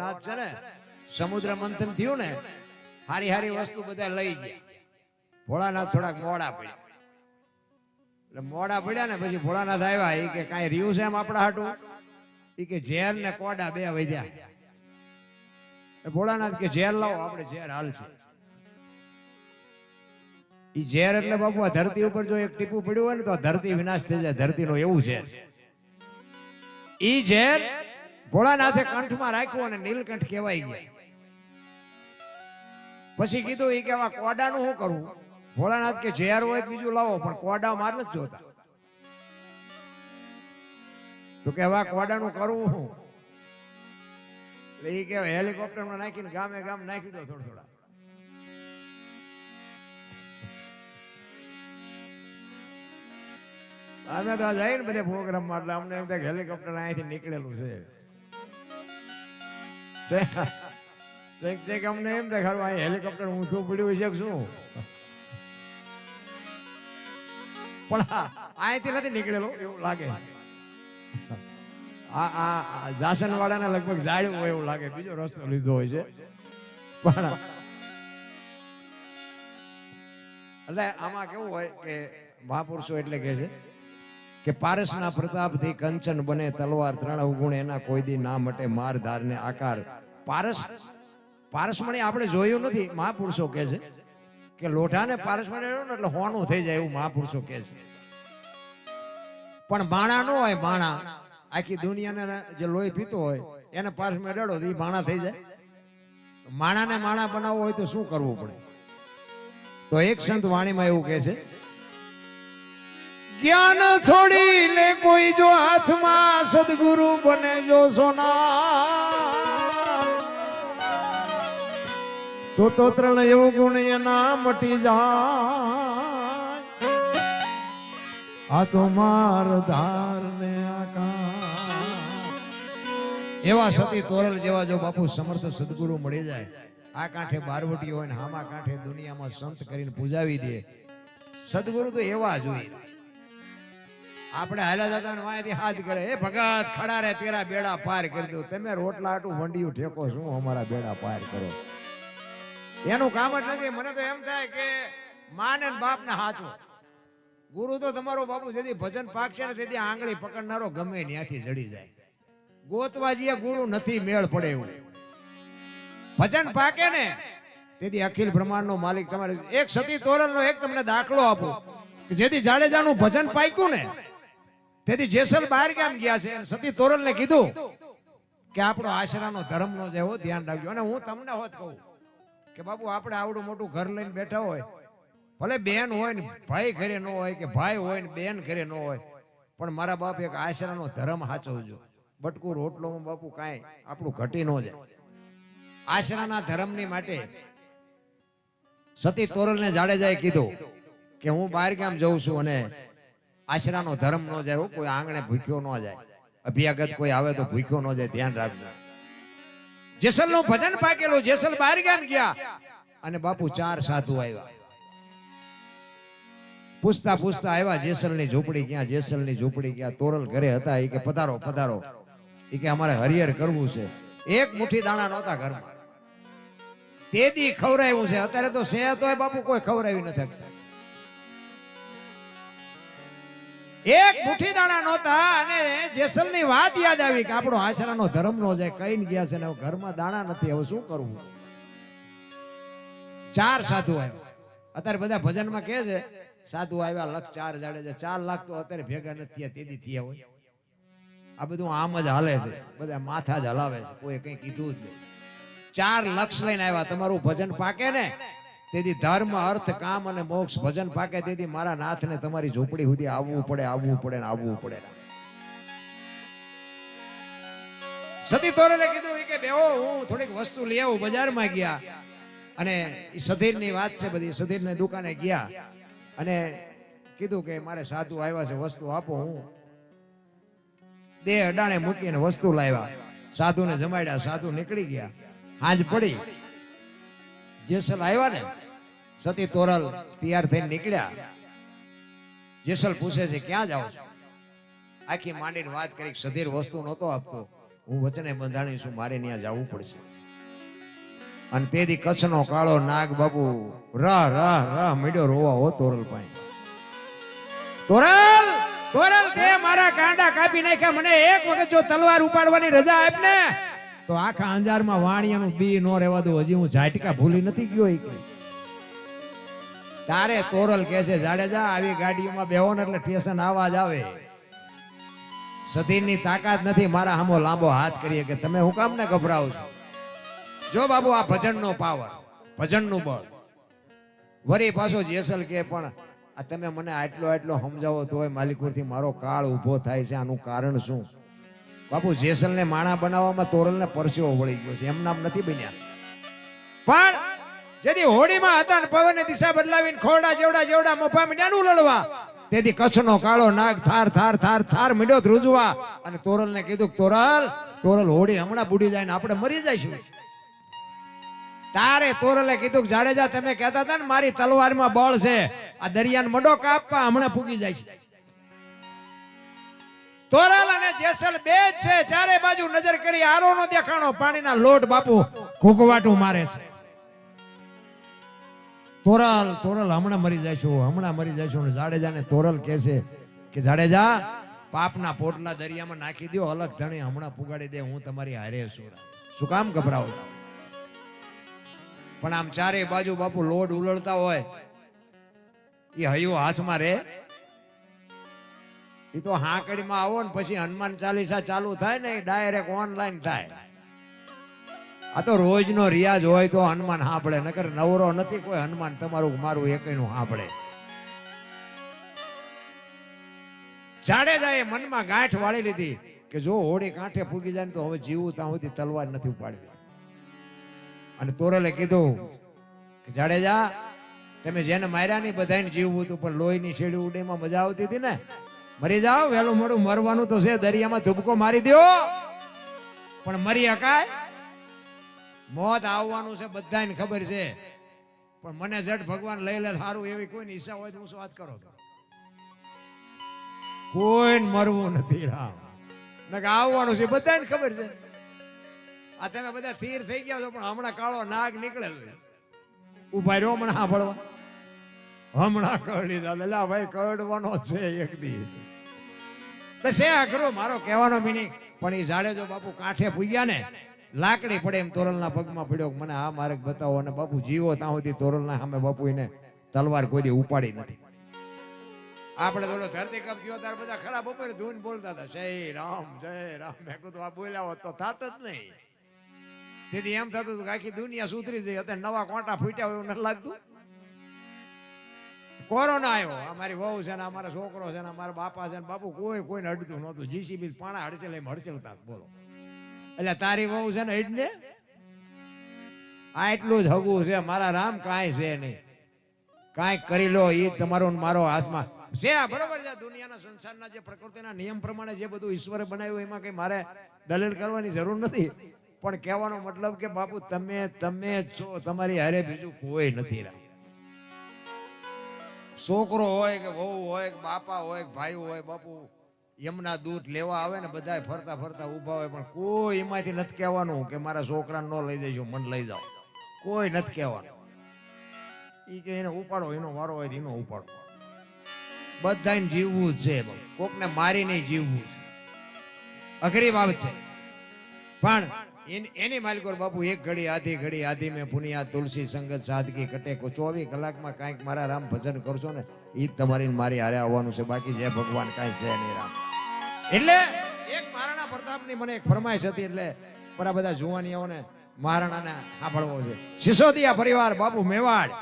ભોળાનાથ છે ને સમુદ્ર મંથન થયું ને હારી હારી વસ્તુ બધા લઈ ગયા. ભોળાનાથ થોડાક મોડા પડ્યા. એટલે મોડા પડ્યા ને પછી ભોળાનાથ આવ્યા. એ કે કાંઈ રહ્યું છે એમ આપણા હાટું? એ કે ઝેર ને કોડા બે વધ્યા. ભોળાનાથ કે ઝેર લાવો, આપણે ઝેર હાલ છે. ઈ ઝેર એટલે બાપુ આ ધરતી ઉપર જો એક ટીપું પડ્યું હોય ને તો ધરતી વિનાશ થઈ જાય. ધરતીનો એવું ઝેર. ઈ ઝેર ભોળાનાથે કંઠમાં રાખ્યું અને નીલકંઠ કહેવાય ગયા. પછી કીધું ઈ કે આવા કોડાનું શું કરવું? ભોળાનાથ કે ઝેર હોય બીજું લાવો, પણ કોડા માર નથી જોતા. તો કે આવા કોડાનું કરવું શું? એટલે ઈ કે હેલિકોપ્ટરમાં નાખીને ગામે ગામ નાખી દો થોડા થોડા. અમે તો જઈએ ને બધે પ્રોગ્રામમાં એટલે અમને એમ થાય હેલિકોપ્ટર અહીંથી નીકળેલું છે. અમને એમ થાય ખરું અહીં હેલિકોપ્ટર ઊંધું પડ્યું છે શું? પણ અહીંથી નથી નીકળેલું એવું લાગે. આ જાસન વાળાને લગભગ જાળ્યું હોય એવું લાગે, બીજો રસ્તો લીધો હોય છે. પણ એટલે આમાં કેવું હોય કે મહાપુરુષો એટલે કે છે કે પારસના પ્રતાપથી કંચન બને તલવાર, ત્રણ અવગુણ એના કોઈ દી ના મટે, માર ધારને આકાર. પારસમણી આપણે જોયું નથી. મહાપુરુષો કહે છે કે લોઢાને પારસમણી ને એટલે હોનું થઈ જાય એવું મહાપુરુષો કહે છે. પણ બાણા ન હોય. બાણા આખી દુનિયાને જે લોહી પીતો હોય એને પારસમાં ડળો તો એ બાણા થઈ જાય. માણાને માણા બનાવવો હોય તો શું કરવું પડે? તો એક સંત વાણીમાં એવું કહે છે, જ્ઞાન છોડી લે કોઈ જો હાથમાં, સદગુરુ બને જો સોના, તો ત્રણ એવું ગુણ એના મટી જાય. આ તો માર ધાર ને એવા સતી તોરલ જેવા જો બાપુ સમર્થ સદગુરુ મળી જાય, આ કાંઠે બારવટી હોય ને હામા કાંઠે દુનિયામાં સંત કરીને પૂજાવી દે. સદગુરુ તો એવા જોઈએ. આપણે હાલ્યા જતા વાંયથી હાથ કરે, એ ભગત ખડા રે તેરા બેડા પાર કરી દો. તમે રોટલા આટું વંડિયું ઠેકો શું અમારા બેડા પાર કરો? એનું કામ જ નથી. મને તો એમ થાય કે માં ને બાપ ને હાચું. ગુરુ તો તમારો બાપુ જેથી ભજન પાકશે ને તેથી આંગળી પકડનારો ગમે ત્યાંથી જડી જાય. ગોતવાજીએ ગુરુ નથી મેળ પડે એવું. ભજન પાકે ને તેથી અખિલ બ્રહ્માંડ નો માલિક તમારે. એક સતી તોરલ નો એક તમને દાખલો આપો કે જેથી જાડેજાનું ભજન પાક્યું ને તેથી જેસલ બહાર ગામ ગયા છે. સતી તોરલ ને કીધું કે આપણો આશરાનો ધર્મ નો જેવો ધ્યાન રાખજો. અને હું તમને હોત કહું કે બાપુ આપણે આવડું મોટું ઘર લઈને બેઠા હોય, ભલે બેન હોય ને ભાઈ ઘરે ન હોય, કે ભાઈ હોય ને બેન ઘરે ન હોય, પણ મારા બાપ એક આશરાનો ધર્મ સાચવજો. બટકું રોટલોમાં બાપુ કાંઈ આપણું ઘટી ન જાય. આશરાના ધર્મની માટે સતી તોરલને જાડેજાએ કીધું કે હું બહાર ગામ જઉં છું અને આશરાનો ધર્મ ન જાય, કોઈ આંગણે ભૂખ્યો ન જાય, અભ્યાગત કોઈ આવે તો ભૂખ્યો ન જાય, ધ્યાન રાખજો. જેસલ નું ભજન પાકેલું. જેસલ બહાર ગામ ગયા અને બાપુ 4 સાધુ આવ્યા. પૂછતા પૂછતા આવ્યા જેસલ ની ઝૂંપડી ક્યાં, જેસલ ની ઝૂંપડી ક્યાં. તોરલ ઘરે હતા. એ કે પધારો પધારો. એ કે અમારે હરિહર કરવું છે. એક મુઠ્ઠી દાણા નહોતા ઘરમાં. તેદી ખવરાયું છે. અત્યારે તો સેહત હોય બાપુ કોઈ ખવરાવી નથી. એક મુઠ્ઠી દાણા નહોતા અને જેસલ ની વાત યાદ આવી કે આપણો આશરાનો ધર્મ નો જાય. કઈ ગયા છે ને ઘરમાં દાણા નથી, હવે શું કરવું? 4 સાધુ આવ્યા. અત્યારે બધા ભજનમાં કહે છે સાધુ આવ્યા 1,04 જાડેજા. 4 લાખ તો અત્યારે ભેગા નથી થયા, તેદી થયા હોય. આ બધું આમ જ હાલે છે, બધા માથા જ હલાવે છે, કોઈ કઈ કીધું જ નહીં. 4 લક્ષ લઈને આવ્યા. તમારું ભજન પાકે ને તેથી ધર્મ, અર્થ, કામ અને મોક્ષ ભજન પાકે તેથી મારા નાથને તમારી ઝૂંપડી સુધી આવવું પડે, આવવું પડે ને આવવું પડે. સતી તોરલે કીધું કે બેહો, હું થોડીક વસ્તુ લઈ આવું. બજારમાં ગયા અને સધીરની વાત છે બધી. સધીરની દુકાને ગયા અને કીધું કે મારે સાધુ આવ્યા છે, વસ્તુ આપો. હું દેહ અડાણે મૂકીને વસ્તુ લાવ્યા. સાધુને જમાડ્યા. સાધુ નીકળી ગયા. હાંજ પડી. જેસલ આવ્યા ને સતી તોરલ તૈયાર થઈને નીકળ્યા. જેસલ પૂછે છે ક્યાં જાઓ છો? આખી માંડીને વાત કરી. સધીર વસ્તુ નહોતો આપતો. હું વચને બંધાણી છું, મારે ત્યાં જવું પડશે. અને તેથી કચ્છનો કાળો નાગ બાપુ રહ રહ રહ મીડ્યો રોવા હો તોરલ પાસે. તોરલ તોરલ તે મારા કાંડા કાપી નાખ્યા, મને એક વખત જો તલવાર ઉપાડવાની રજા આપ ને તો આખા અંજારમાં વાણિયાનું બી નો રહેવા દઉં. હજી હું ઝાટકા ભૂલી નથી ગયો. તારે તોરલ કે છે જાડેજા આવી ગાડીઓમાં બેહો ને એટલે સ્ટેશન આવાજ આવે. સતીની તાકાત નથી મારા હામો લાંબો હાથ કરીએ કે તમે હું કામ ને ગભરાવ છો. જો બાબુ આ ભજનનો પાવર, ભજનનું બળ. વરી પાછો જેસલ કે પણ આ તમે મને આટલો આટલો સમજાવો તોય માલિકપુરથી મારો કાળ ઊભો થાય છે, આનું કારણ શું? બાપુ જેસલને માણા બનાવવામાં તોરલને પરસેવો વળી ગયો છે, એમ નામ નથી બન્યા. પણ જેથી હોડીમાં હતા ને પવનની દિશા બદલાવીને ખોરડા જેવડા જેવડા મફા મીંડાનું લડવા, તેથી કચ્છનો કાળો નાગ થાર થાર થાર થાર મીંડો ધ્રુજવા. અને તોરલને કીધું તોરલ હોડી હમણાં બુડી જાય ને આપણે મરી જઈશું. તારે તોરલે કીધું જાડેજા તમે કહેતા હતા ને મારી તલવારમાં બળ છે, આ દરિયાનો મડો કાપવા હમણાં પૂગી જાય છે. તોરલ અને જેસલ બે જ છે, ચારે બાજુ નજર કરી આરો નો દેખાણો, પાણીના લોટ બાપુ ઘૂઘવાટું મારે છે. તોરલ હમણાં મરી જઈશું, હમણાં મરી જઈશું. જાડેજાને તોરલ કહે છે કે જાડેજા પાપના પોટલા દરિયામાં નાખી દો, અલગ ધણી હમણાં પુગાડી દે, હું તમારી હારે છું. શું કામ ગભરાવો? પણ આમ ચારે બાજુ બાપુ લોડ ઉલળતા હોય, એ હૈયો હાથમાં રે. એ તો હાંકડીમાં આવો ને પછી હનુમાન ચાલીસા ચાલુ થાય ને ડાયરેક્ટ ઓનલાઈન થાય. આ તો રોજનો રિયાજ હોય તો હનુમાન સાંભળે, નકર નવરો નથી કોઈ હનુમાન તમારું મારું એકયનું સાંભળે. જાડેજાએ મનમાં ગાંઠ વાળી લીધી કે જો હોડી કાંઠે પૂગી જાય ને તો હવે જીવું ત્યાં સુધી તલવાર નથી ઉપાડવી. અને તોરલે કીધું કે જાડેજા તમે જેને માર્યા નહીં બધાને જીવવું હતું, પણ લોહીની શેડી ઉડીમાં મજા આવતી હતી ને, મરી જાઓ, વહેલું મોડું મરવાનું તો છે, દરિયામાં ધુબકો મારી દો પણ મરી હકાય? મોત આવવાનું છે બધાને ખબર છે, પણ મને જટ ભગવાન લઈ લે સારું એવી કોઈની ઈચ્છા હોય તો હું શું વાત કરો? કોઈ મરવું નથી રામ, આવવાનું છે બધાને ખબર છે. આ તમે બધા સ્થિર થઈ ગયા છો, પણ હમણાં કાળો નાગ નીકળે ઉભા રહ્યો મને સાંભળવા, હમણાં કરડી દા ભાઈ કરડવાનો છે એક દી છે અઘરો મારો કહેવાનો મિનિંગ. પણ એ જાડેજો બાપુ કાંઠે પૂગ્યા ને લાકડી પડે એમ તોરલના પગમાં પડ્યો, મને આ માર્ગ બતાવો. અને બાપુ જીવો ત્યાં સુધી તોરલના સામે બાપુ એને તલવાર કોઈ દી ઉપાડી નથી. આપણે થોડો ધરતી કપ થયો ત્યારે બધા ખરાબ બપોરે ધૂન બોલતા હતા, જય રામ જય રામ. મેં કીધું આ બોલ્યા હોત તો થાત જ નહીં. તેથી એમ થતું હતું કે આખી દુનિયા સુધરી જઈ. અત્યારે નવા કોંટા ફૂટ્યા હોય એવું નથી લાગતું. કોરોના આવ્યો, અમારી વહુ છે ને અમારા છોકરો છે ને અમારા બાપા છે ને બાપુ કોઈને અડતું નહોતું. જીસીબી પાણા હડચેલ એમ હડચેલતા બોલો. એટલે તારી વહુ છે ને એટલે આ એટલું જ હગું છે મારા રામ, કાંઈ છે નહીં. કાંઈક કરી લો એ તમારો મારો હાથમાં છે. આ બરોબર છે, દુનિયાના સંસારના જે પ્રકૃતિના નિયમ પ્રમાણે જે બધું ઈશ્વરે બનાવ્યું એમાં કઈ મારે દલીલ કરવાની જરૂર નથી. પણ કહેવાનો મતલબ કે બાપુ તમે છો, તમારી હારે બીજું કોઈ નથી. છોકરો હોય કે વહુ હોય કે બાપા હોય કે ભાઈ હોય, બાપુ યમના દૂધ લેવા આવે ને બધા ફરતા ફરતા ઉભા હોય, પણ કોઈ એમાંથી નથી કહેવાનું કે મારા છોકરાને ન લઈ જઈશું, મને લઈ જાઓ. કોઈ નથી કહેવાનું. એ કે એને ઉપાડો, એનો વારો હોય એનો ઉપાડો. બધાને જીવવું છે, કોકને મારીને જીવવું છે. અઘરી બાબત છે. પણ એની માલિકો બાપુ એક ઘડી આધી મેં પુનિયા તુલસી સંગત સાદગી કટે 24 કલાકમાં કાંઈક મારા રામ ભજન કરશો ને એ જ તમારી મારી હારે આવવાનું છે. બાકી જય ભગવાન કાંઈ છે નહીં રામ. એટલે એક મહારાણા પ્રતાપની મને એક ફરમાઈશ હતી, એટલે બરા બધા જુવાનીઓને મહારાણાને સાંભળવો છે. સિસોદિયા પરિવાર બાપુ મેવાડ,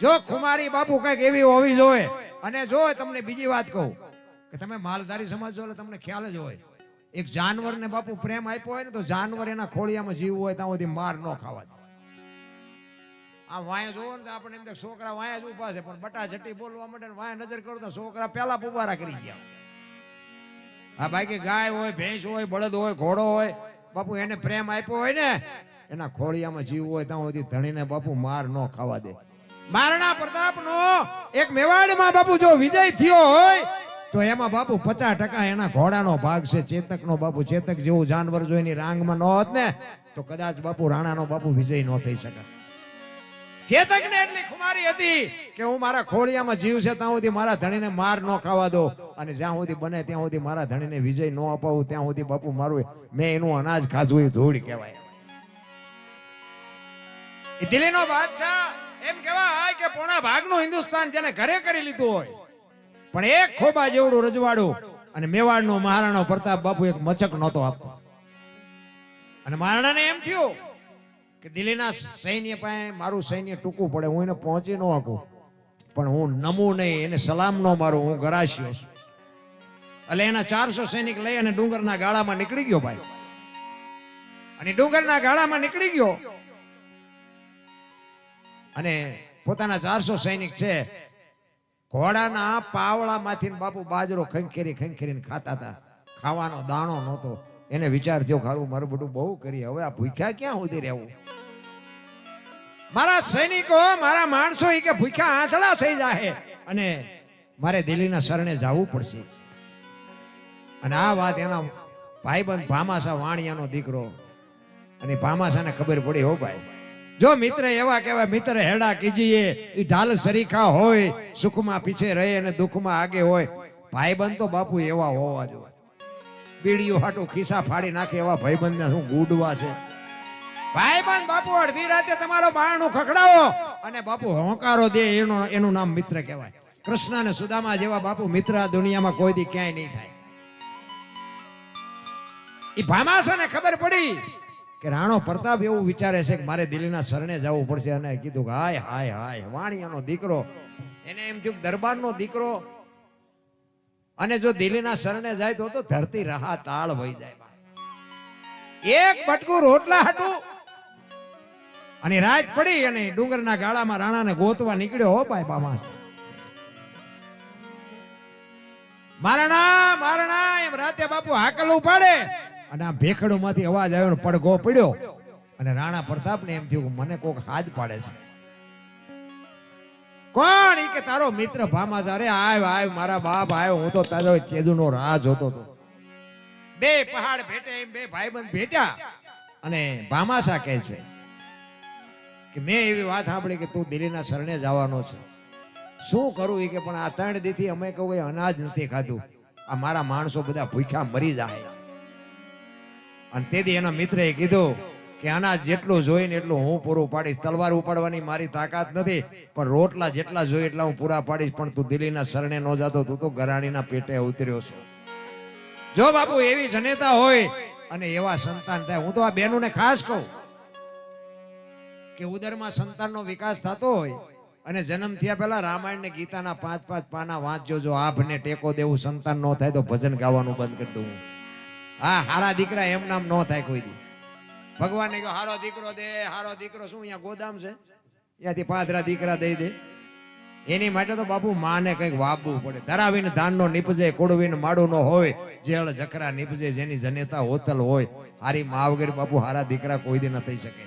જો ખુમારી બાપુ કઈક એવી હોવી જોઈએ. અને જો તમને બીજી વાત કહું કે તમે માલધારી સમાજ છો એટલે તમને ખ્યાલ જ હોય, એક જાનવરને બાપુ પ્રેમ આપ્યો હોય ને તો જાનવર એના ખોળિયામાં જીવવું હોય ત્યાં સુધી માર ન ખાવા. આ વાયા જોવો ને તો આપણે એમ છોકરા વાયા જ ઉભા છે, પણ બટા જટી બોલવા માટે વાયા નજર કરો તો છોકરા પેલા પુબારા કરી ગયા. હા બાકી ગાય હોય, ભેંસ હોય, બળદ હોય, ઘોડો હોય, બાપુ એને પ્રેમ આપ્યો હોય ને એના ખોળિયામાં જીવવું હોય ત્યાં સુધી ધણીને બાપુ માર ન ખાવા દે. મહારાણા પ્રતાપ નો એક મેવાડમાં બાપુ જો વિજય થયો હોય તો એમાં બાપુ 50% એના ઘોડાનો ભાગ છે. ચેતકનો બાપુ, ચેતક જેવું જાનવર જો એની રાંગમાં ન હોત ને તો કદાચ બાપુ રાણાનો બાપુ વિજય ન થઈ શકે. ચેતકને એટલી ખુમારી હતી કે હું મારા ખોળિયામાં જીવ છે ત્યાં સુધી મારા ધણીને માર ન ખાવા દો, અને જ્યાં સુધી બને ત્યાં સુધી મારા ધણીને વિજય ન અપાવું ત્યાં સુધી બાપુ મારું મેં એનું અનાજ ખાધું એ ધૂળ કહેવાય. એ દિલ્હીનો બાદશાહ એમ કહેવાય કે પોણા ભાગનું હિન્દુસ્તાન જેને ઘરે કરી લીધું હોય, પણ એક ખોબા જેવડું રજવાડું અને મેવાડનો મહારાણો પ્રતાપ બાપુ એક મચક નહોતો આપતો. અને મહારાણાને એમ થયું કે દિલ્હીના સૈન્ય પાસે મારું સૈન્ય ટૂંકું પડે, હું એને પહોંચી ન શકું, પણ હું નમું નહીં, એને સલામ ન મારું, હું ગરાશ્યો. એટલે એના 400 સૈનિક લઈ અને ડુંગરના ગાળામાં નીકળી ગયો ભાઈ. અને ડુંગરના ગાળામાં નીકળી ગયો અને પોતાના 400 સૈનિક છે ઘોડાના પાવળામાંથી બાપુ બાજરો ખંખેરીને ખાતા હતા. ખાવાનો દાણો નહોતો. એને વિચાર થયો ખારું મારું બધું બહુ કરી, હવે આ ભૂખ્યા ક્યાં સુધી રહેવું? મારા સૈનિકો, મારા માણસો એ કે ભૂખ્યા આંધળા થઈ જાય અને મારે દિલ્હીના શરણે જવું પડશે. અને આ વાત એના ભાઈબંધ ભામાસા વાણિયાનો દીકરો, અને ભામાસાને ખબર પડી, હો ભાઈ જો મિત્ર એવા કહેવાય, મિત્ર હેડા કીજીએ, એ ઢાલ સરીખા હોય, સુખમાં પીછે રહે અને દુઃખમાં આગે હોય. ભાઈબંધ તો બાપુ એવા હોવા જોઈએ. બીડીઓ હાટું ખિસ્સા ફાડી નાખે એવા ભાઈબંધને શું ગુડવા છે? ભાઈબંધ બાપુ અડધી રાતે તમારો બારણું ખખડાવો અને બાપુ હોંકારો દે, એનું નામ મિત્ર કહેવાય. કૃષ્ણ અને સુદામા જેવા બાપુ મિત્ર આ દુનિયામાં કોઈ દી ક્યાંય નહીં થાય. એ ભામાસાને ખબર પડી કે રાણો પ્રતાપ એવું વિચારે છે કે મારે દિલ્હીના શરણે જવું પડશે. અને કીધું કે હાય હાય હાય, વાણિયાનો દીકરો, એને એમ થયું દરબારનો દીકરો, અને જો દિલ્હીના શરણે જાય તો ધરતી રહા તાળ વહી જાય. એક બટકું રોટલા હતું અને રાત પડી અને ડુંગરના ગાળામાં રાણાને ગોતવા નીકળ્યો. હો ભાઈ બામા, મારણા મારણા એમ રાતે બાપુ હાકલ ઉપાડે અને આ ભેખડું માંથી અવાજ આવ્યો ને પડઘો પડ્યો. અને રાણા પ્રતાપને એમ થયું મને કોક હાથ પાડે છે. કોણ? ઈ કે તારો મિત્ર ભામાસા. અરે આવ આવ મારા બાપ આવ્યો, હું તો તારો ચેદુનો રાહ જોતો હતો. બે પહાડ ભેટે, એમ બે ભાઈબંધ ભેટ્યા અને ભામાસા કહે છે કે મેં એવી વાત સાંભળી કે તું દિલ્હીના શરણે જવાનો છે. શું કરું? કે પણ આ 3 દીથી અમે કહું અનાજ નથી ખાધું, આ મારા માણસો બધા ભૂખ્યા મરી જાય. અને તેથી એના મિત્રએ કીધું કે અનાજ જેટલું જોઈને એટલું હું પૂરું પાડીશ. તલવાર ઉપાડવાની મારી તાકાત નથી, પણ રોટલા જેટલા જોઈએ એટલા હું પૂરા પાડીશ. પણ તું દિલ્હીના શરણે ન જાતો, તું તો ગરાણીના પેટે ઉતર્યો છો. જો બાપુ એવી જનેતા હોય અને એવા સંતાન થાય, હું તો આ બહેનોને ખાસ કહું કે ઉદરમાં સંતાનનો વિકાસ થતો હોય અને જન્મ થયા પહેલા રામાયણ ને ગીતાના 5-5 પાના વાંચજો. જો આભને ટેકો દેવું સંતાન ન થાય તો ભજન ગાવાનું બંધ કરી દઉં. હા, હારા દીકરા એમ નામ ન થાય કોઈ દી. ભગવાન ને કહો હારો દીકરો દે, હારો દીકરો. શું અહીંયા ગોદામ છે? ત્યાંથી 5 દીકરા દઈ દે. એની માટે તો બાપુ માને કંઈક વાપવું પડે. ધરાવીને ધાનનો નીપજે, કોડવીને માડું ન હોય, જેળ જખરા નીપજે, જેની જનેતા હોતલ હોય. હારી મા વગર બાપુ હારા દીકરા કોઈ દી ન થઈ શકે.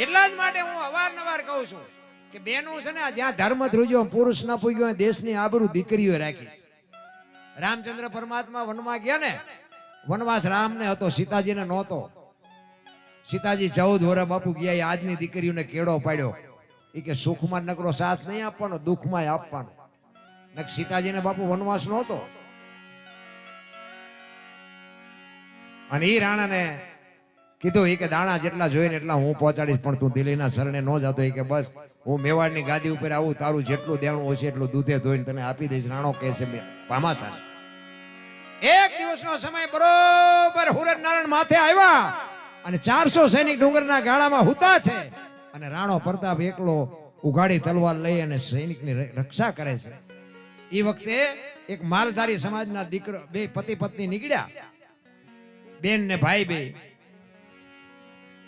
એટલા જ માટે હું અવારનવાર કહું છું કે બેનું છે ને, જ્યાં ધર્મ ધ્રુજ્યો, પુરુષ ન પૂગ્યો, દેશની આબરૂ દીકરીઓ રાખી. રામચંદ્ર પરમાત્મા વનમાં ગયા ને, વનવાસ રામને હતો, સીતાજીને નહોતો. સીતાજી 14 વર્ષ બાપુ ગયા, આજની દીકરીઓને કેળો પાડ્યો. એ કે સુખમાં નકરો સાથ નહીં આપવાનો, દુઃખમાં આપવાનો. નક સીતાજીને બાપુ વનવાસ નહોતો. અને એ રાણાને કીધું એ કે દાણા જેટલા જોઈને એટલા હું પહોંચાડીશ, પણ તું દિલ્હીના શરણે ન જતો. એ કે બસ હું મેવાડની ગાદી ઉપર આવું, તારું જેટલું દેણું હશે એટલું દૂધે ધોઈને તને આપી દઈશ. રાણો કહે છે ભામાસા. એક દિવસનો સમય બરોબર હુરન નારાયણ માથે આવ્યા અને 400 સૈનિક ડુંગરના ગાળામાં હુતા છે. અને રાણો પ્રતાપ એકલો ઉઘાડી તલવાર લઈ અને સૈનિકની રક્ષા કરે છે. એ વખતે એક માલધારી સમાજના દીકરો, બે પતિ પત્ની નીકળ્યા, બેન ને ભાઈ બે.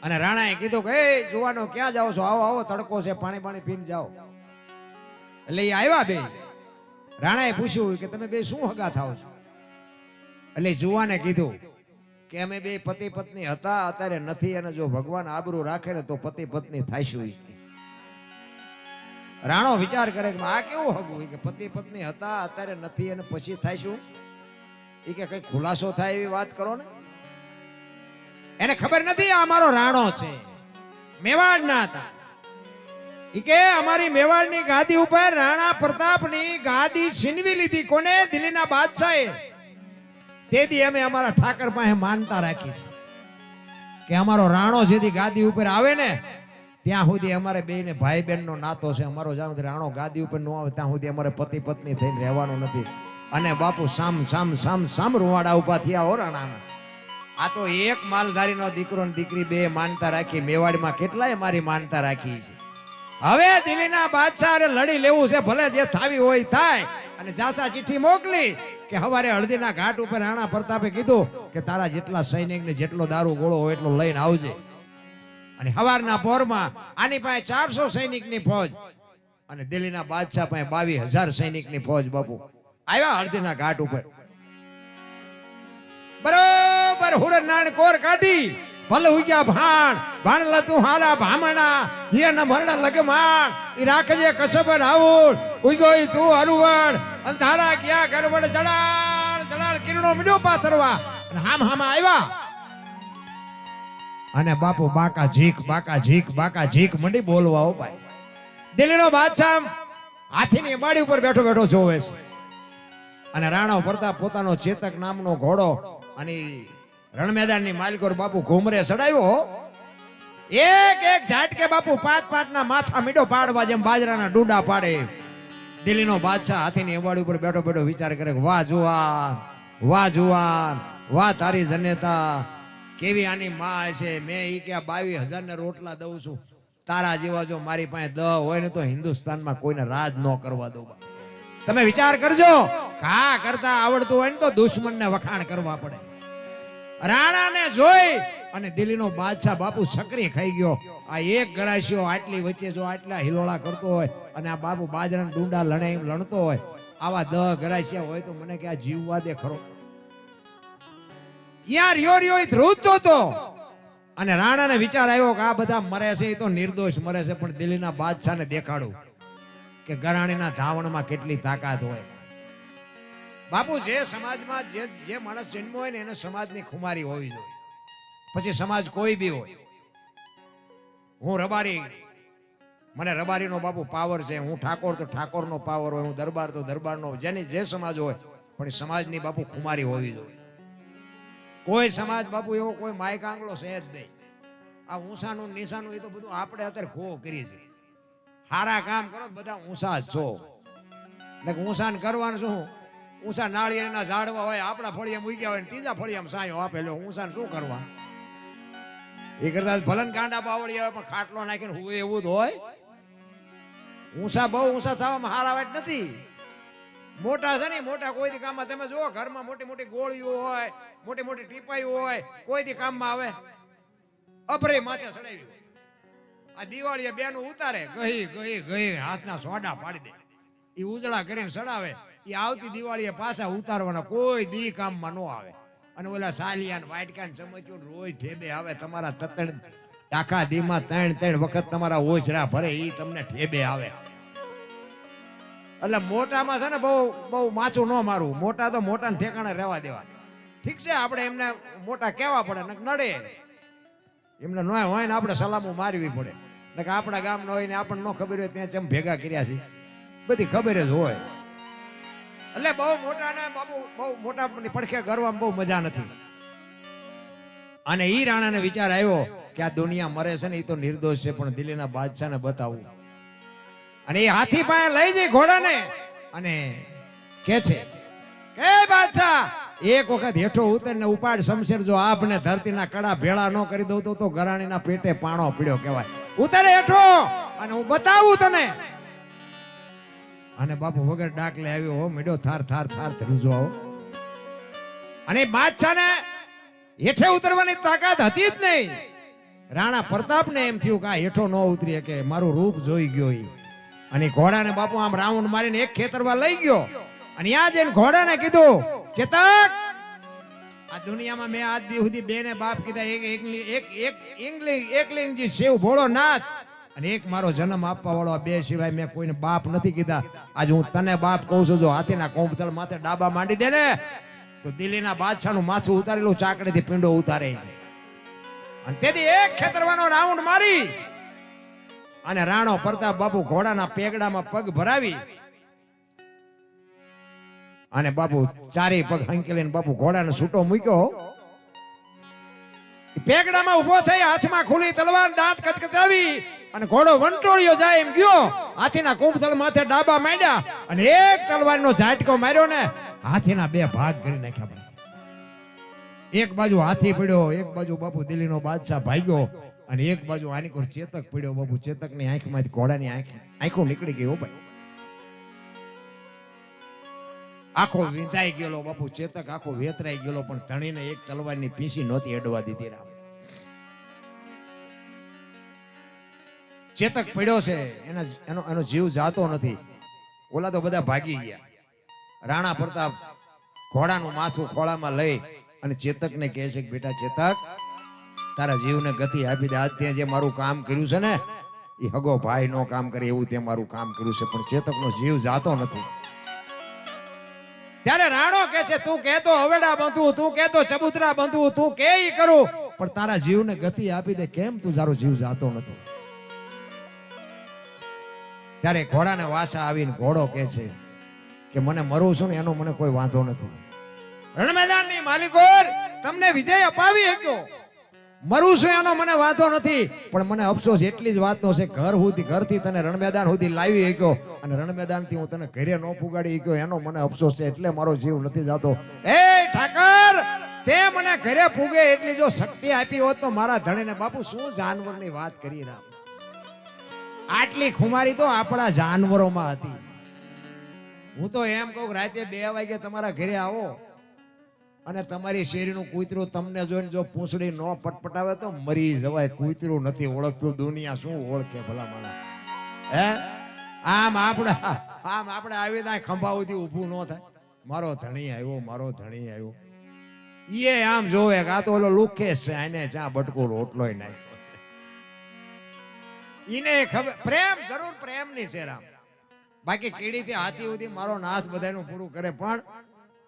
અને રાણાએ કીધું કે એ જુવાનો ક્યાં જાઓ છો? આવો આવો, તડકો છે, પાણી પાણી પીને જાઓ. એટલે એ આવ્યા બે. રાણાએ પૂછ્યું કે તમે બે શું હગા થાવ છો? એટલે જુવાને કીધું કે અમે બે પતિ પત્ની હતા, અત્યારે નથી, અને જો ભગવાન આબરૂ રાખે ને તો પતિ પત્ની થાઈશું. રાણો વિચાર કરે કે આ કેવું હગું કે પતિ પત્ની હતા અત્યારે નથી અને પછી થાય શું એ કે કઈ ખુલાસો થાય એવી વાત કરો ને. એને ખબર નથી આ અમારો રાણો છે, મેવાડ ના હતા. ઈ કે અમારી મેવાડની ગાદી ઉપર રાણા પ્રતાપની ગાદી છીનવી લીધી. કોને? દિલ્હીના બાદશાહે. તેથી અમે અમારા ઠાકર પાસે માનતા રાખી છે કે અમારો રાણો જેથી ગાદી ઉપર આવે ને ત્યાં સુધી અમારે બેને ભાઈ બહેન નો નાતો છે. અમારો જ્યાં સુધી રાણો ગાદી ઉપર ન આવે ત્યાં સુધી અમારે પતિ પત્ની થઈને રહેવાનું નથી. અને બાપુ સામ સામ સામ સામ રૂવાડા ઉભા થયા હો રાણાના. આ તો એક માલધારીનો દીકરો ને દીકરી બે માનતા રાખી. મેવાડમાં કેટલાય મારી માનતા રાખી છે. હવે દિલ્હીના બાદશાહ લડી લેવું છે, ભલે જે થાવી હોય થાય. અને જાસા ચિઠ્ઠી મોકલી કે હવારે હળદીના ઘાટ ઉપર રાણા પ્રતાપે કીધું કે તારા જેટલા સૈનિકને જેટલો દારૂ ગોળો હોય એટલો લઈને આવજે. અને હવારના પોરમાં આની પાસે 400 સૈનિકની ફોજ અને દિલ્હીના બાદશાહ પાસે 22,000 સૈનિકની ફોજ બાપુ આવ્યા હળદીના ઘાટ ઉપર. બરોબર હુરનાણ કોર કાઢી ભલે ઉગ્યા ભાણ ભાણલા તું હાલા ભામણા જીન મરણ લગમાણ ઈ રાખજે કસબ રાઉલ ઉગ્યો તું હરુવણ અને તારા ક્યાં ગરવડ જડાળ જડાળ કિરણો મીડો પાથરવા અને હામ હામા આવ્યા. અને બાપુ બાકા ઝીક બાકા ઝીક બાકા ઝીક મંડી બોલવા હો ભાઈ. દિલ્હીનો બાદશાહ હાથીની બાડી ઉપર બેઠો બેઠો જોવે છે. અને રાણા પ્રતાપ પોતાનો ચેતક નામનો ઘોડો અને રણ મેદાનની માલિકોર બાપુ ઘુમરે ચડાવ્યો. એક એક ઝાટકે બાપુ 5-5 ના માથા મીડો પાડવા જેમ બાજરાના ડૂડા પાડે. દિલ્હીનો બાદશાહ હાથીની અવાડી ઉપર બેઠો બેઠો વિચાર કરે વાહ જુવાન વાહ જુવાન વાહ તારી જનેતા કેવી આની માં છે. મેં ઈ કે 22,000 ને રોટલા દઉં છું. તારા જેવા જો મારી પાસે 10 હોય ને તો હિન્દુસ્તાનમાં કોઈને રાજ ન કરવા દઉં. તમે વિચાર કરજો, ઘા કરતા આવડતું હોય ને તો દુશ્મનને વખાણ કરવા પડે. રાણાને જોઈ અને દિલ્હીનો બાદશાહ બાપુ સકરી ખાઈ ગયો. આ એક ગરાશિયો આટલી વચ્ચે જો આટલા હિલોળા કરતો હોય અને આ બાપુ બાજરાના ડુંડા લણતો હોય, આવા 10 ગરાશિયા હોય તો મને કે આ જીવવા દે ખરો. યાર યો યો ધ્રુજતો તો. અને રાણાને વિચાર આવ્યો કે આ બધા મરે છે એ તો નિર્દોષ મરે છે, પણ દિલ્હીના બાદશાહને દેખાડું કે ગરાણીના ધાવણમાં કેટલી તાકાત હોય. બાપુ જે સમાજમાં જે માણસ જન્મ હોય ને એને સમાજની ખુમારી હોવી જોઈએ. પછી સમાજ કોઈ બી હોય. હું રબારી, મને રબારીનો બાપુ પાવર છે. હું ઠાકોર તો ઠાકોરનો પાવર હોય. હું દરબાર તો દરબારનો. જેની જે સમાજ હોય પણ સમાજની બાપુ ખુમારી હોવી જોઈએ. કોઈ સમાજ બાપુ એવો કોઈ માયક આંગળો છે જ નહીં. આ ઊંસાનું નીસાનું એ તો બધું આપણે અત્યારે ખો કરી છે. સારા કામ કરો બધા ઊંસા જ છો. એટલે ઊંસાન કરવાનું શું? ઊંસા નાળિયેરના ઝાડવા હોય આપણા ફળિયા મૂક્યા હોય ત્રીજા ફળિયામાં સાયો આપેલો. ઊંસાન શું કરવા? એ કરતા ભલન કાંડા બાવળી આવે પણ ખાટલો નાખીને હું એવું જ હોય. ઊંસા બહુ ઊંસા થવામાં હારા વાત નથી. મોટા છે ને મોટા કોઈ દી કામમાં. તમે જુઓ ઘરમાં મોટી મોટી ગોળીઓ હોય, મોટી મોટી ટીપાઈઓ હોય, કોઈ દી કામમાં આવે? અપરે માથે ચડાવી. આ દિવાળીએ બેનું ઉતારે ગઈ ગઈ ગઈ હાથના સોડા પાડી દે. એ ઉજળા કરીને ચડાવે. એ આવતી દિવાળીએ પાછા ઉતારવાના. કોઈ દી કામમાં ન આવે. અને ઓલા સાલિયા વાટકા ચમચો રોજ ઠેબે આવે. તમારા તતણ આખા દીમાં 3 વખત તમારા ઓછરા ભરે એ તમને ઠેબે આવે. એટલે મોટામાં છે ને બહુ બહુ માચું ન મારવું. મોટા તો મોટાને ઠેકાણે રહેવા દેવા. ઠીક છે, આપણે એમને મોટા કહેવા પડે ને નડે એમને ન હોય ને આપણે સલામો મારવી પડે. ને કે આપણા ગામનો હોય ને આપણને ન ખબર હોય ત્યાં ચમ ભેગા કર્યા છે બધી ખબર જ હોય. એટલે બહુ મોટા ને બાપુ બહુ મોટા પડખે ગરવામાં બહુ મજા નથી. અને ઈ રાણાને વિચાર આવ્યો કે આ દુનિયા મરે છે ને એ તો નિર્દોષ છે, પણ દિલ્હીના બાદશાહને બતાવવું. અને એ હાથી પાસે લઈ જઈ ઘોડાને અને કે છે કે બાદશાહ એક વખત હેઠો ઉતરીને ઉપાડ શમશેર. જો આપને ધરતીના કડા ભેળા ન કરી દઉં તો ગરાણીના પેટે પાણો પીડ્યો કહેવાય. ઉતરે હેઠો અને હું બતાવું તને. અને બાપુ વગર ડાકલે આવ્યો હો મીડો થાર થાર થાર ધ્રુજો. અને બાદશાહને હેઠે ઉતરવાની તાકાત હતી જ નહીં. રાણા પ્રતાપને એમ થયું કે આ હેઠો ન ઉતરી કે મારું રૂપ જોઈ ગયો. અને ઘોડાને બાપુ આમ રાઉન્ડ મારીને એક ખેતરમાં લઈ ગયો. અને ત્યાં જઈને ઘોડાને કીધું ચેતક, આ દુનિયામાં મેં આજ દી સુધી બેને બાપ કીધા. એક એકલિંગજી શિવ ભોળોનાથ અને એક મારો જન્મ આપવા વાળો આ બે સિવાય મેં કોઈને બાપ નથી કીધા. આજે હું તને બાપ કહું છું. જો હાથીના કોંભતળ માથે ડાબા માંડી દે ને તો દિલ્હીના બાદશાહનું માથું ઉતારેલું ચાકડીથી પીંડો ઉતારે. અને તેથી એક ખેતરવાનો રાઉન્ડ મારી અને રાણો પ્રતાપ બાપુ ઘોડાના પેગડામાં પગ ભરાવી અને બાપુ ચારે પગ હંકેલીને બાપુ ઘોડાને છૂટો મૂક્યો. પેગડામાં ઉભો થઈ હાથમાં ખુલી તલવાર દાંત કચકચાવી અને ઘોડો વંટોળિયો જાય એમ ગયો. હાથીના કુંભતળ માથે ડાબા માંડ્યા અને એક તલવારનો ઝાટકો માર્યો ને હાથીના બે ભાગ કરી નાખ્યા. એક બાજુ હાથી પડ્યો, એક બાજુ બાપુ દિલ્હીનો બાદશાહ ભાગ્યો અને એક બાજુ આની કોર ચેતક પડ્યો. બાપુ ચેતકની આંખમાંથી ઘોડાની આંખો નીકળી ગઈ. હો ભાઈ, આખો વિંધાઈ ગયેલો બાપુ. ચેતક આખો વેતરાઈ ગયેલો, પણ ધણીને એક તલવારની પીસી નહોતી અડવા દીધી. રામ ચેતક પડ્યો છે, એનો જીવ જાતો નથી. ઓલા તો બધા ભાગી ગયા. રાણા પ્રતાપ ઘોડાનું માથું ખોળામાં લઈ અને ચેતકને કહે છે કે બેટા ચેતક, તારા જીવને ગતિ આપી દે. આજ ત્યાં જે મારું કામ કર્યું છે ને એ હગો ભાઈ નો કામ કરે એવું તે મારું કામ કર્યું છે, પણ ચેતકનો જીવ જાતો નથી. ત્યારે રાણો કહે છે તું કહેતો હવેડા બાંધવું, તું કહેતો ચબૂતરા બાંધવું, તું કે ઈ કરું, પણ તારા જીવને ગતિ આપી દે. કેમ તું તારો જીવ જાતો નથી? ત્યારે ઘોડાને વાસા આવીને ઘોડો કહે છે કે મને મરું છું ને એનો મને કોઈ વાંધો નથી. રણમેદાનની માલિકો તમને વિજય અપાવી શક્યો, મરું છું એનો મને વાંધો નથી, પણ મને અફસોસ એટલી જ વાતનો છે ઘરથી તને રણમેદાન સુધી લાવી શક્યો અને રણમેદાનથી હું તને ઘરે ન પુગાડી શક્યો એનો મને અફસોસ છે, એટલે મારો જીવ નથી જાતો. એ ઠાકર, તે મને ઘરે પૂગે એટલી જો શક્તિ આપી હોત તો મારા ધણીને. બાપુ શું જાનવરની વાત કરી રામ? આટલી ખુમારી તો આપણા જાનવરોમાં હતી. હું તો એમ કહું રાતે 2 વાગે તમારા ઘરે આવો અને તમારી શેરીનું કૂતરું તમને જોઈને જો પૂંછડી ન પટપટાવે તો મરી જવાય. કૂતરું નથી ઓળખતું, દુનિયા શું ઓળખે ભલા માણા? હે આમ આપણે આવી ત્યાં ખંભા સુધી ઊભું ન થાય. મારો ધણી આવ્યો, મારો ધણી આવ્યો. એ આમ જોવે કે આ તો ઓલો લુખેશ છે, આને ચા બટકો રોટલો નાખ્યો. ઈને ખબર પ્રેમ જરૂર પ્રેમની છે રામ. બાકી કીડીથી હાથી સુધી મારો નાથ બધાનું પૂરું કરે, પણ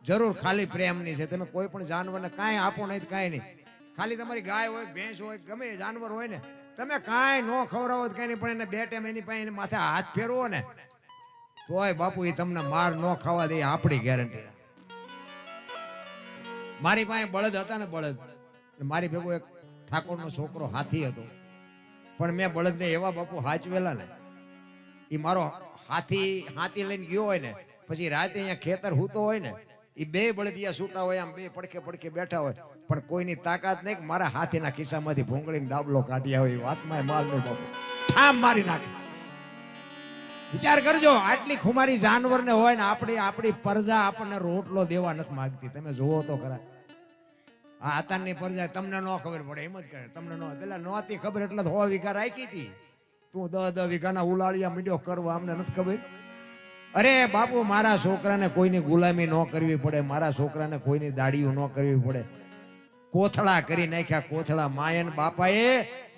જરૂર ખાલી પ્રેમની છે. તમે કોઈ પણ જાનવરને કાંઈ આપો નહીં, કાંઈ નહીં. ખાલી તમારી ગાય હોય, ભેંસ હોય, ગમે જાનવર હોય ને, તમે કાંઈ ન ખવડાવો કાંઈ નહીં, પણ એને 2 ટાઈમ એની પાસે માથે હાથ ફેરવો ને તોય બાપુ એ તમને માર ન ખાવા દે, આપણી ગેરંટી. મારી પાસે બળદ હતા ને, બળદ મારી ભેગો એક ઠાકોરનો છોકરો હાથી હતો, પણ મેં બળદને એવા બાપુ હાચવેલા ને, એ મારો હાથી લઈને ગયો હોય ને પછી રાતે અહીંયા ખેતર હૂતો હોય ને, એ 2 બળદિયા છૂટા હોય, આમ 2 પડખે બેઠા હોય, પણ કોઈની તાકાત નહીં કે મારા હાથીના ખિસ્સામાંથી ભૂંગળીને ડાબલો કાઢી આવે. એ વાતમાં માલ નહીં બાપુ, ઠામ મારી નાખે. વિચાર કરજો, આટલી ખુમારી જાનવરને હોય ને આપણી પ્રજા આપણને રોટલો દેવા નથી માંગતી. તમે જોવો તો ખરા. આ આતાની પ્રજા તમને ન ખબર પડે એમ જ કરે. તમને પેલા નહોતી ખબર એટલે 100 વીઘા રાખી હતી, તું 10 વીઘાના ઉલાળિયા મીડિયો કરવા અમને નથી ખબર. અરે બાપુ, મારા છોકરાને કોઈની ગુલામી ન કરવી પડે, મારા છોકરાને કોઈની દાડીઓ ન કરવી પડે. કોથળા કરી નાખ્યા, કોથળા. માયન બાપાએ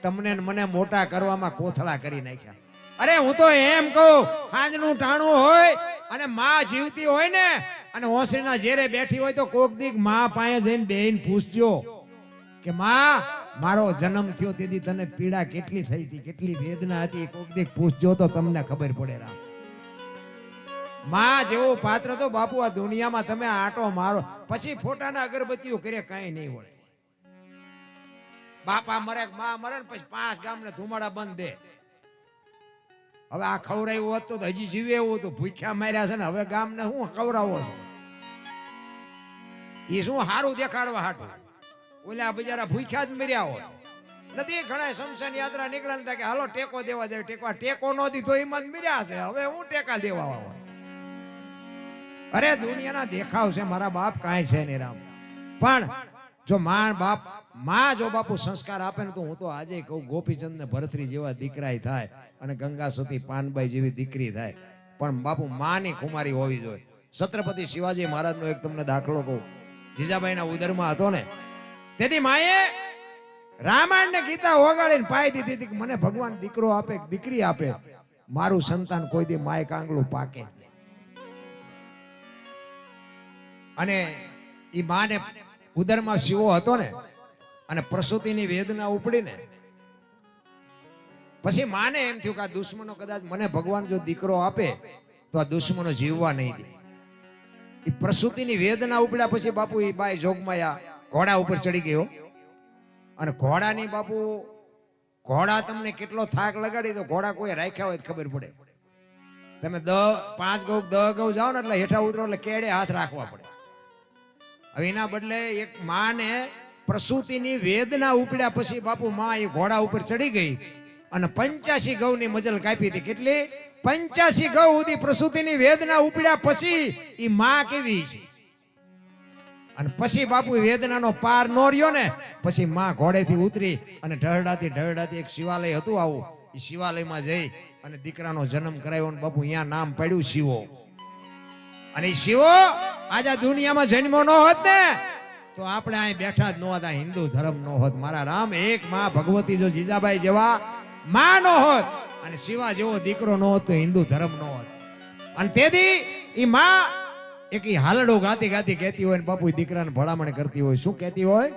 તમને મને મોટા કરવામાં કોથળા કરી નાખ્યા. અરે હું તો એમ કહું, સાંજનું ટાણું હોય અને માં જીવતી હોય ને અને ઓસરીના જેરે બેઠી હોય તો કોક દીક માં પાસે જઈને બેહીને પૂછજો કે માં, મારો જન્મ થયો તેથી તને પીડા કેટલી થઈ હતી, કેટલી વેદના હતી, કોક દીક પૂછજો તો તમને ખબર પડે. રામ માં જેવો પાત્ર તો બાપુ આ દુનિયામાં તમે આટો મારો પછી ફોટાના અગરબત્તીઓ કરે કાંઈ નહીં વળે. બાપા મરે, માં મરે ને પછી 5 ગામને ધુમાડા બંધ દે. હવે આ ખવડાવ્યું હોત તો હજી જીવે એવું હતું. ભૂખ્યા માર્યા છે ને, હવે ગામને શું ખવડાવો છો? એ શું સારું દેખાડવા હાટું? ઓલા બિચારા ભૂખ્યા જ મર્યા હોય. નથી ઘણા શમશાન યાત્રા નીકળ્યા કે હાલો ટેકો દેવા જાય. ટેકો ન દીધો એમાં જ મર્યા છે. હવે હું ટેકા દેવા હોય? અરે દુનિયાના દેખાવ છે મારા બાપ, કાંઈ છે નહીં રામ. પણ જો માં જો બાપુ સંસ્કાર આપે ને તો હું તો આજે કહું, ગોપીચંદ ને ભરતરી જેવા દીકરા થાય અને ગંગા સતી પાનબાઈ જેવી દીકરી થાય, પણ બાપુ માની કુમારી હોવી જોઈએ. છત્રપતિ શિવાજી મહારાજનો એક તમને દાખલો કહું. જીજાબાઈના ઉદરમાં હતો ને, તેથી માએ રામાયણ ને ગીતા ઓગાળીને પાઈ દીધી હતી કે મને ભગવાન દીકરો આપે દીકરી આપે, મારું સંતાન કોઈ દી માય કાંગલું પાકે જ નહીં. અને ઈ માને ઉદરમાં શિવો હતો ને, અને પ્રસૂતિની વેદના ઉપડીને પછી માને એમ થયું કે આ દુશ્મનો કદાચ મને ભગવાન જો દીકરો આપે તો આ દુશ્મનો જીવવા નહીં દે. એ પ્રસૂતિની વેદના ઉપડ્યા પછી બાપુ એ બાઈ જોગમાયા ઘોડા ઉપર ચડી ગયો. અને ઘોડાની બાપુ ઘોડા તમને કેટલો થાક લગાડી તો ઘોડા કોઈ રાખ્યા હોય તો ખબર પડે. તમે 5 ગૌ 10 ગૌ જાઓ ને એટલે હેઠા ઉતરો એટલે કેડે હાથ રાખવા પડે. હવે એના બદલે એક માને પ્રસૂતિની વેદના ઉપડ્યા પછી બાપુ માં એ ઘોડા ઉપર ચડી ગઈ અને 85 ગૌની મજલ કાપી હતી. કેટલી? 85 ગૌ સુધી પ્રસૂતિની વેદના ઉપડ્યા પછી એ માં કેવી છે. અને પછી બાપુ વેદનાનો પાર નો રહ્યો ને પછી માં ઘોડેથી ઉતરી અને ઢળડાતી એક શિવાલય હતું આવું, એ શિવાલયમાં જઈ અને દીકરાનો જન્મ કરાવ્યો ને બાપુ અહીંયા નામ પડ્યું શિવો. અને એ શિવો આજે દુનિયામાં જન્મો ન હોત ને તો આપણે અહીં બેઠા જ ન હતા, હિન્દુ ધર્મ ન હોત. મારા રામ એક માં ભગવતી જો જીજાબાઈ જેવા માં નો હોત અને શિવા જેવો દીકરો ન હોત તો હિન્દુ ધર્મ ન હોત. અને તેથી ઈ માં એક હાલડો ગાતી કહેતી હોય ને બાપુ દીકરાને ભલામણ કરતી હોય. શું કહેતી હોય?